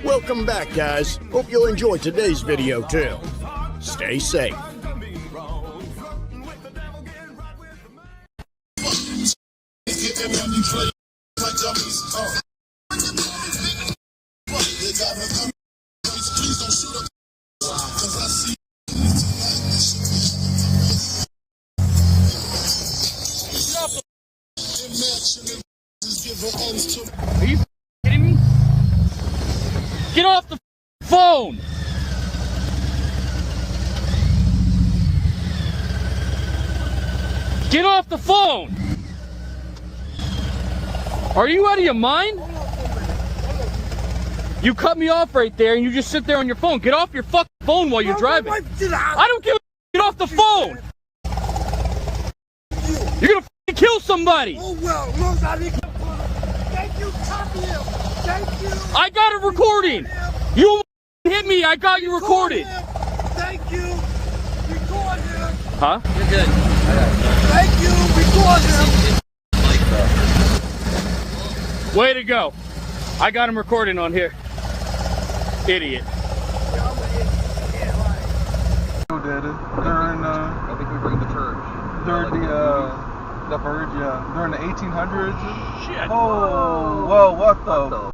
Welcome back, guys. Hope you'll enjoy today's video too. Stay safe. Are you kidding me? Get off the phone! Get off the phone! Are you out of your mind? You cut me off right there and you just sit there on your phone. Get off your fucking phone while you're driving. I don't give a get off the phone! You're gonna fucking kill somebody! Oh well, look, I didn't. Thank you, copy him. Thank you. I got a recording! You hit me, I got you recorded! Thank you. Record him. Huh? You're good. Thank you. Record him. Way to go. I got him recording on here. Idiot. Who did it? During I think we bring the church. during the verge, yeah. During the 1800s. Shit. Oh, well, what the?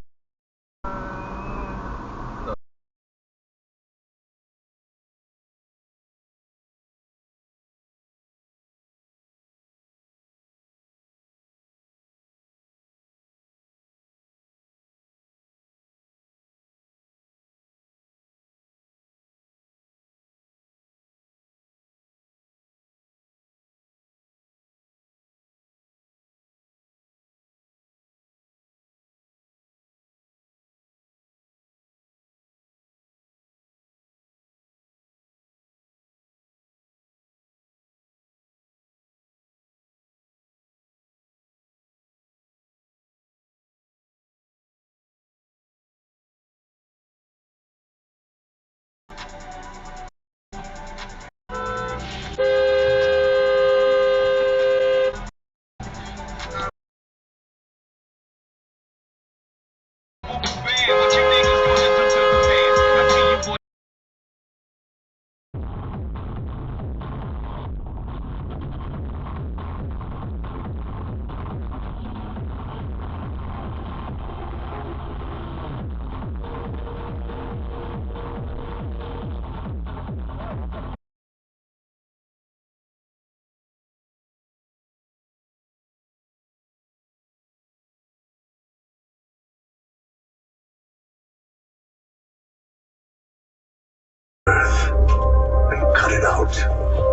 Cut it out.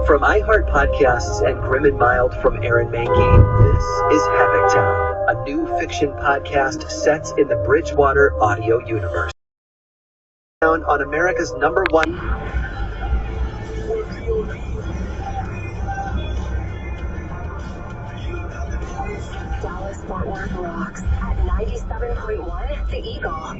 From iHeart Podcasts and Grim and Mild from Aaron Mankey, this is Havoc Town, a new fiction podcast set in the Bridgewater audio universe. Down on America's #1. Dallas Fort Worth rocks at 97.1 The Eagle.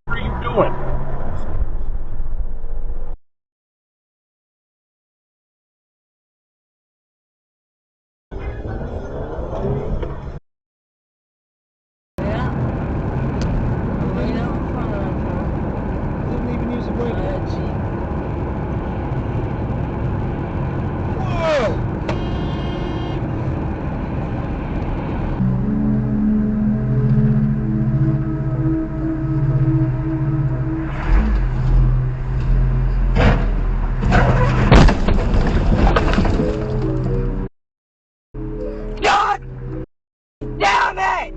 What are you doing? Didn't even use a brake. God damn it!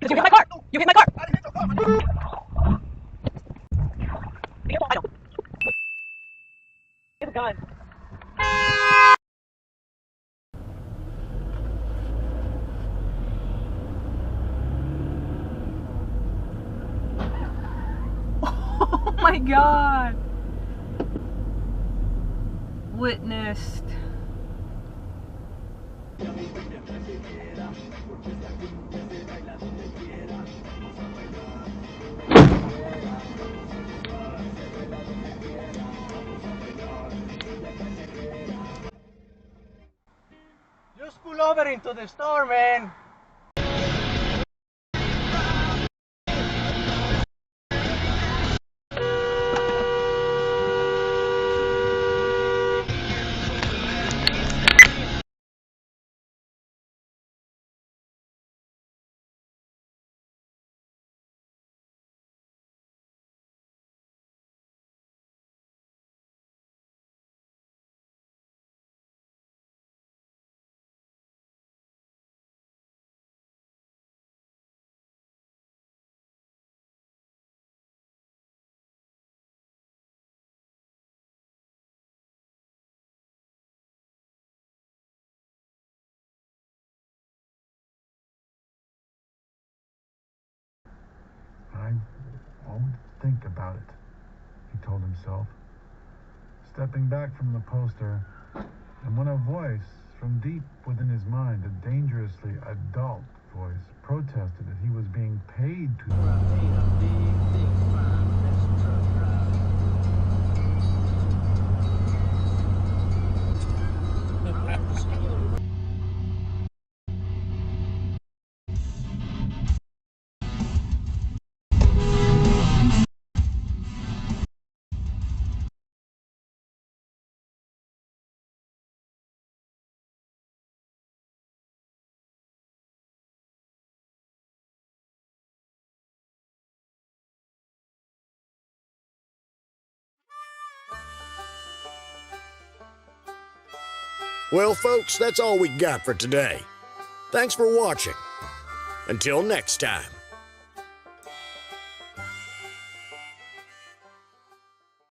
You hit my car! You hit my car! I don't. Get a gun. Oh my God! Witnessed. Just pull over into the store, man. I won't think about it, he told himself, stepping back from the poster, and when a voice from deep within his mind, a dangerously adult voice, protested that he was being paid to Well, folks, that's all we got for today. Thanks for watching. Until next time.